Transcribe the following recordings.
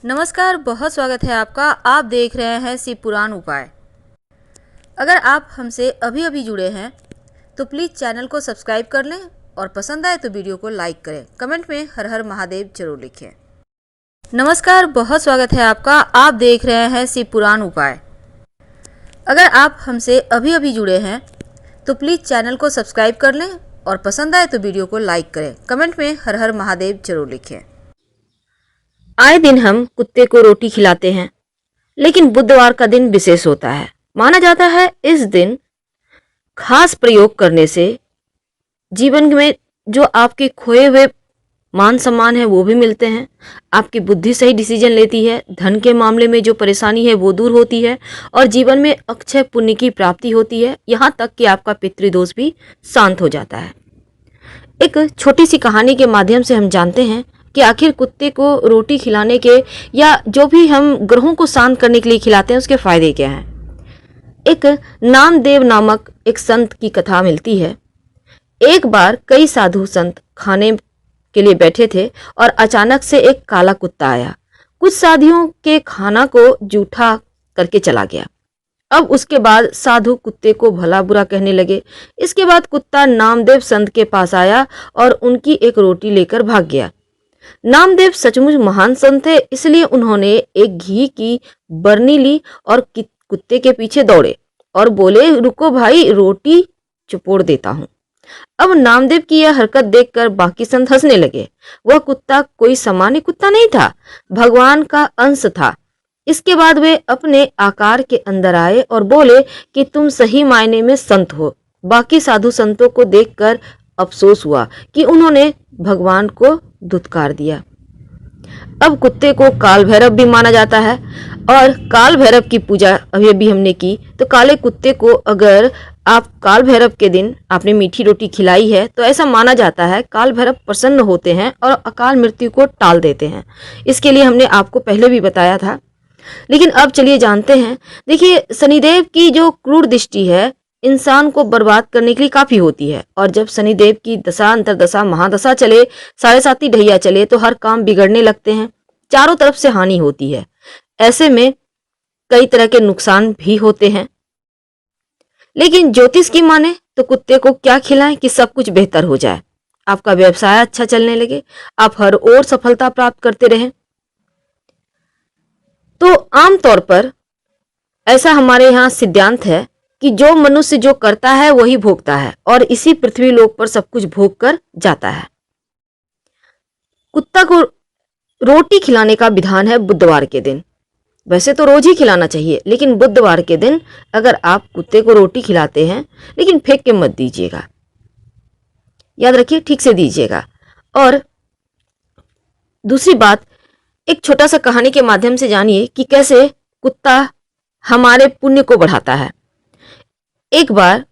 नमस्कार, बहुत स्वागत है आपका। आप देख रहे हैं शिव पुराण उपाय। अगर आप हमसे अभी अभी जुड़े हैं तो प्लीज़ चैनल को सब्सक्राइब कर लें और पसंद आए तो वीडियो को लाइक करें। कमेंट में हर हर महादेव जरूर लिखें। नमस्कार, बहुत स्वागत है आपका। आप देख रहे हैं शिव पुराण उपाय। अगर आप हमसे अभी अभी जुड़े हैं तो प्लीज़ चैनल को सब्सक्राइब कर लें और पसंद आए तो वीडियो को लाइक करें। कमेंट में हर हर महादेव जरूर लिखें। आए दिन हम कुत्ते को रोटी खिलाते हैं, लेकिन बुधवार का दिन विशेष होता है। माना जाता है इस दिन खास प्रयोग करने से जीवन में जो आपके खोए हुए मान सम्मान है वो भी मिलते हैं, आपकी बुद्धि सही डिसीजन लेती है, धन के मामले में जो परेशानी है वो दूर होती है और जीवन में अक्षय पुण्य की प्राप्ति होती है। यहाँ तक कि आपका पितृदोष भी शांत हो जाता है। एक छोटी सी कहानी के माध्यम से हम जानते हैं कि आखिर कुत्ते को रोटी खिलाने के या जो भी हम ग्रहों को शांत करने के लिए खिलाते हैं उसके फायदे क्या हैं। एक नामदेव नामक एक संत की कथा मिलती है। एक बार कई साधु संत खाने के लिए बैठे थे और अचानक से एक काला कुत्ता आया, कुछ साधियों के खाना को जूठा करके चला गया। अब उसके बाद साधु कुत्ते को भला बुरा कहने लगे। इसके बाद कुत्ता नामदेव संत के पास आया और उनकी एक रोटी लेकर भाग गया। नामदेव सचमुच महान संत थे, इसलिए उन्होंने एक घी की बरनी ली और कुत्ते के पीछे दौड़े और बोले, रुको भाई, रोटी चुपोड़ देता हूँ। अब नामदेव की यह हरकत देखकर बाकी संत हंसने लगे। वह कुत्ता कोई सामान्य कुत्ता नहीं था, भगवान का अंश था। इसके बाद वे अपने आकार के अंदर आए और बोले कि तुम सही मायने में संत हो। बाकी साधु संतों को देखकर अफसोस हुआ कि उन्होंने भगवान को धुतकार दिया। अब कुत्ते को काल भैरव भी माना जाता है और काल भैरव की पूजा अभी हमने की, तो काले कुत्ते को अगर आप काल भैरव के दिन आपने मीठी रोटी खिलाई है तो ऐसा माना जाता है काल भैरव प्रसन्न होते हैं और अकाल मृत्यु को टाल देते हैं। इसके लिए हमने आपको पहले भी बताया था, लेकिन अब चलिए जानते हैं। देखिए, शनिदेव की जो क्रूर दृष्टि है इंसान को बर्बाद करने के लिए काफी होती है, और जब शनिदेव की दशा अंतरदशा महादशा चले, साढ़े साती ढैया चले, तो हर काम बिगड़ने लगते हैं, चारों तरफ से हानि होती है। ऐसे में कई तरह के नुकसान भी होते हैं। लेकिन ज्योतिष की माने तो कुत्ते को क्या खिलाएं कि सब कुछ बेहतर हो जाए, आपका व्यवसाय अच्छा चलने लगे, आप हर ओर सफलता प्राप्त करते रहें। तो आमतौर पर ऐसा हमारे यहाँ सिद्धांत है कि जो मनुष्य जो करता है वही भोगता है, और इसी पृथ्वी लोक पर सब कुछ भोग कर जाता है। कुत्ता को रोटी खिलाने का विधान है बुधवार के दिन। वैसे तो रोज ही खिलाना चाहिए, लेकिन बुधवार के दिन अगर आप कुत्ते को रोटी खिलाते हैं, लेकिन फेंक के मत दीजिएगा, याद रखिए, ठीक से दीजिएगा। और दूसरी बात, एक छोटा सा कहानी के माध्यम से जानिए कि कैसे कुत्ता हमारे पुण्य को बढ़ाता है। एक बार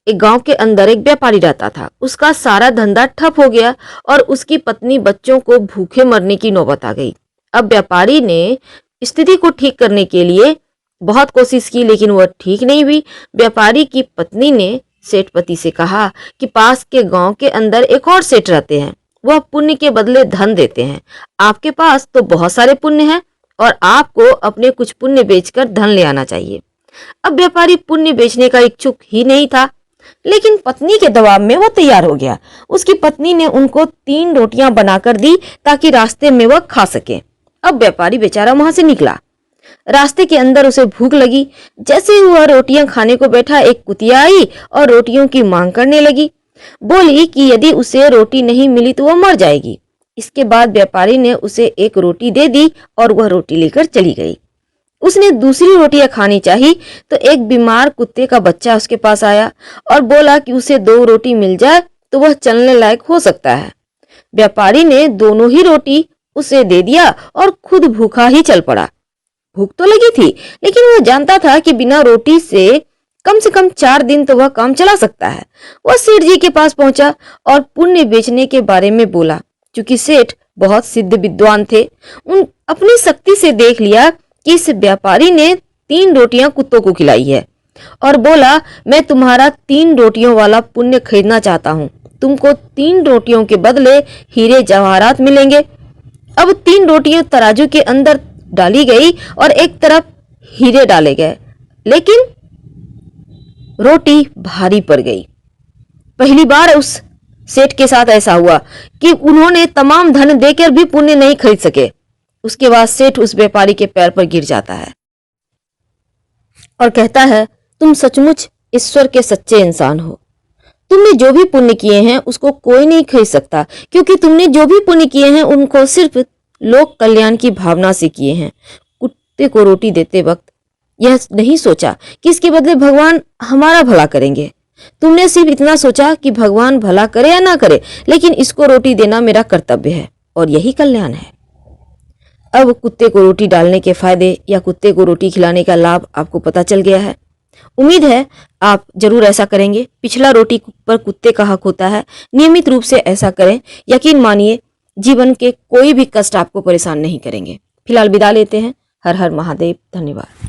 एक गांव के अंदर एक व्यापारी रहता था। उसका सारा धंधा ठप हो गया और उसकी पत्नी बच्चों को भूखे मरने की नौबत आ गई। अब व्यापारी ने स्थिति को ठीक करने के लिए बहुत कोशिश की, लेकिन वह ठीक नहीं हुई। व्यापारी की पत्नी ने सेठपति से कहा कि पास के गांव के अंदर एक और सेठ रहते हैं, वह पुण्य के बदले धन देते हैं। आपके पास तो बहुत सारे पुण्य हैं और आपको अपने कुछ पुण्य बेचकर धन ले आना चाहिए। अब व्यापारी पुण्य बेचने का इच्छुक ही नहीं था, लेकिन पत्नी के दबाव में वह तैयार हो गया। उसकी पत्नी ने उनको 3 रोटियां बनाकर दी ताकि रास्ते में वह खा सके। अब व्यापारी बेचारा वहां से निकला। रास्ते के अंदर उसे भूख लगी। जैसे ही वह रोटियां खाने को बैठा, एक कुतिया आई और रोटियों की मांग करने लगी। बोली कि यदि उसे रोटी नहीं मिली तो वह मर जाएगी। इसके बाद व्यापारी ने उसे एक रोटी दे दी और वह रोटी लेकर चली गई। उसने दूसरी रोटियां खानी चाहिए तो एक बीमार कुत्ते का बच्चा उसके पास आया और बोला कि उसे 2 रोटी मिल जाए तो वह चलने लायक हो सकता है। व्यापारी ने दोनों ही रोटी उसे दे दिया और खुद भूखा ही चल पड़ा। भूख तो लगी थी, लेकिन वह जानता था कि बिना रोटी से कम 4 दिन तो वह काम चला सकता है। वह सेठ जी के पास पहुंचा और पुण्य बेचने के बारे में बोला। चूंकि सेठ बहुत सिद्ध विद्वान थे, उन अपनी शक्ति से देख लिया कि इस व्यापारी ने 3 रोटियां कुत्तों को खिलाई है और बोला, मैं तुम्हारा 3 रोटियों वाला पुण्य खरीदना चाहता हूँ। तुमको 3 रोटियों के बदले हीरे जवाहरात मिलेंगे। अब 3 रोटियां तराजू के अंदर डाली गई और एक तरफ हीरे डाले गए, लेकिन रोटी भारी पड़ गई। पहली बार उस सेठ के साथ ऐसा हुआ कि उन्होंने तमाम धन देकर भी पुण्य नहीं खरीद सके। उसके बाद सेठ उस व्यापारी के पैर पर गिर जाता है और कहता है, तुम सचमुच ईश्वर के सच्चे इंसान हो। तुमने जो भी पुण्य किए हैं उसको कोई नहीं खरीद सकता, क्योंकि तुमने जो भी पुण्य किए हैं उनको सिर्फ लोक कल्याण की भावना से किए हैं। कुत्ते को रोटी देते वक्त यह नहीं सोचा कि इसके बदले भगवान हमारा भला करेंगे। तुमने सिर्फ इतना सोचा कि भगवान भला करे या ना करे, लेकिन इसको रोटी देना मेरा कर्तव्य है और यही कल्याण है। अब कुत्ते को रोटी डालने के फायदे या कुत्ते को रोटी खिलाने का लाभ आपको पता चल गया है। उम्मीद है आप जरूर ऐसा करेंगे। पिछला रोटी पर कुत्ते का हक होता है। नियमित रूप से ऐसा करें। यकीन मानिए जीवन के कोई भी कष्ट आपको परेशान नहीं करेंगे। फिलहाल विदा लेते हैं। हर हर महादेव। धन्यवाद।